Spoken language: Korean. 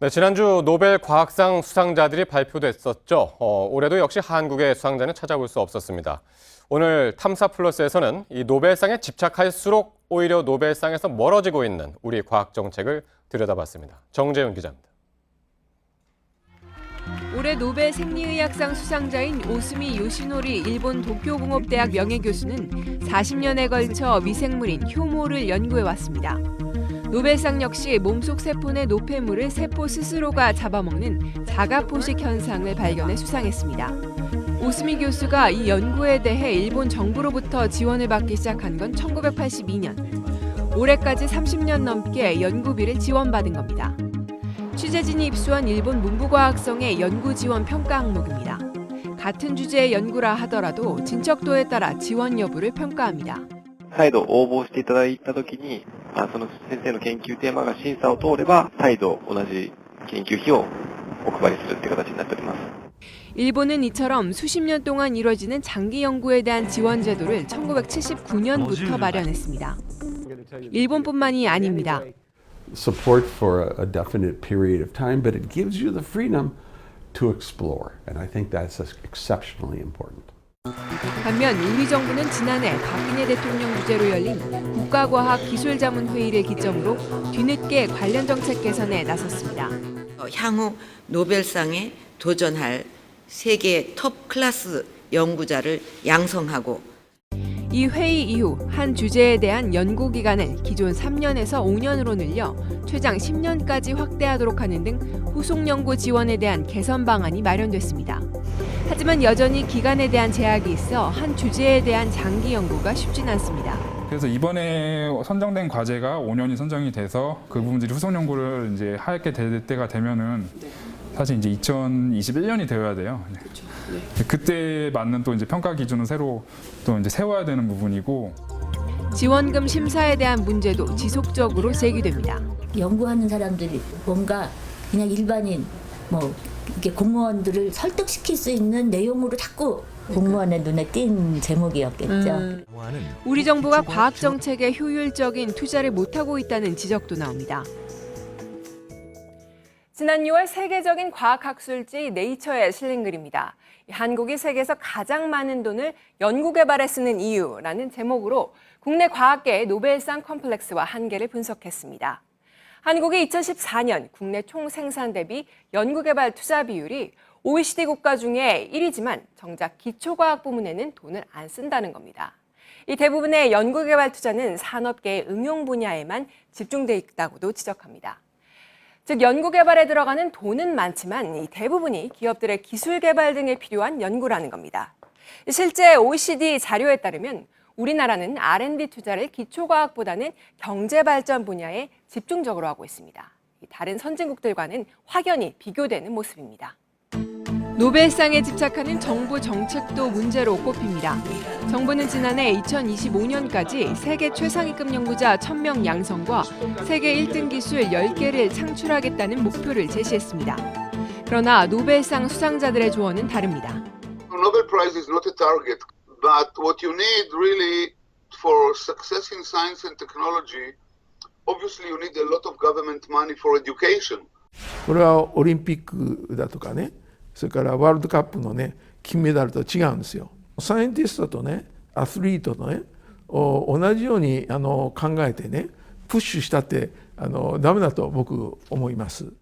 네, 지난주 노벨 과학상 수상자들이 발표됐었죠. 올해도 역시 한국의 수상자는 찾아볼 수 없었습니다. 오늘 탐사 플러스에서는 이 노벨상에 집착할수록 오히려 노벨상에서 멀어지고 있는 우리 과학 정책을 들여다봤습니다. 정재윤 기자입니다. 올해 노벨 생리의학상 수상자인 오스미 요시노리 일본 도쿄공업대학 명예교수는 40년에 걸쳐 미생물인 효모를 연구해왔습니다. 노벨상 역시 몸속 세포 내 노폐물을 세포 스스로가 잡아먹는 자가포식 현상을 발견해 수상했습니다. 오스미 교수가 이 연구에 대해 일본 정부로부터 지원을 받기 시작한 건 1982년. 올해까지 30년 넘게 연구비를 지원받은 겁니다. 취재진이 입수한 일본 문부과학성의 연구 지원 평가 항목입니다. 같은 주제의 연구라 하더라도 진척도에 따라 지원 여부를 평가합니다. 再度応募していただいたときに、その先生の研究テーマが審査を通れば、再度同じ研究費をお配りするという形になっております。 일본은 이처럼 수십 년 동안 이뤄지는 장기 연구에 대한 지원 제도를 1979년부터 마련했습니다. 일본뿐만이 아닙니다. Support for a definite period of time, but it gives you the freedom to explore, and I think that's exceptionally important. 반면 우리 정부는 지난해 박근혜 대통령 주재로 열린 국가과학기술자문회의를 기점으로 뒤늦게 관련 정책 개선에 나섰습니다. 향후 노벨상에 도전할 세계 톱 클래스 연구자를 양성하고 이 회의 이후 한 주제에 대한 연구 기간을 기존 3년에서 5년으로 늘려 최장 10년까지 확대하도록 하는 등 후속 연구 지원에 대한 개선 방안이 마련됐습니다. 하지만 여전히 기간에 대한 제약이 있어 한 주제에 대한 장기 연구가 쉽진 않습니다. 그래서 이번에 선정된 과제가 5년이 선정이 돼서 그 부분들이 후속 연구를 이제 하게 될 때가 되면은 사실 이제 2021년이 되어야 돼요. 그렇죠. 네. 그때 맞는 또 이제 평가 기준을 새로 또 이제 세워야 되는 부분이고 지원금 심사에 대한 문제도 지속적으로 제기됩니다. 연구하는 사람들이 뭔가 그냥 일반인 이렇게 공무원들을 설득시킬 수 있는 내용으로 자꾸 공무원의 눈에 띈 제목이었겠죠. 우리 정부가 과학 정책에 효율적인 투자를 못하고 있다는 지적도 나옵니다. 지난 6월 세계적인 과학학술지 네이처에 실린 글입니다. 한국이 세계에서 가장 많은 돈을 연구개발에 쓰는 이유라는 제목으로 국내 과학계의 노벨상 컴플렉스와 한계를 분석했습니다. 한국이 2014년 국내 총 생산 대비 연구개발 투자 비율이 OECD 국가 중에 1위지만 정작 기초과학 부문에는 돈을 안 쓴다는 겁니다. 이 대부분의 연구개발 투자는 산업계의 응용 분야에만 집중돼 있다고도 지적합니다. 즉 연구개발에 들어가는 돈은 많지만 이 대부분이 기업들의 기술 개발 등에 필요한 연구라는 겁니다. 실제 OECD 자료에 따르면 우리나라는 R&D 투자를 기초과학보다는 경제발전 분야에 집중적으로 하고 있습니다. 다른 선진국들과는 확연히 비교되는 모습입니다. 노벨상에 집착하는 정부 정책도 문제로 꼽힙니다. 정부는 지난해 2025년까지 세계 최상위급 연구자 1000명 양성과 세계 1등 기술 10개를 창출하겠다는 목표를 제시했습니다. 그러나 노벨상 수상자들의 조언은 다릅니다. Nobel Prize is not a target, but what you need really for success in science and technology, obviously you need a lot of government money for education. これはオリンピックだとかね、それからワールドカップのね金メダルと違うんですよ。サイエンティストとねアスリートのね同じように考えてねプッシュしたってダメだと僕思います。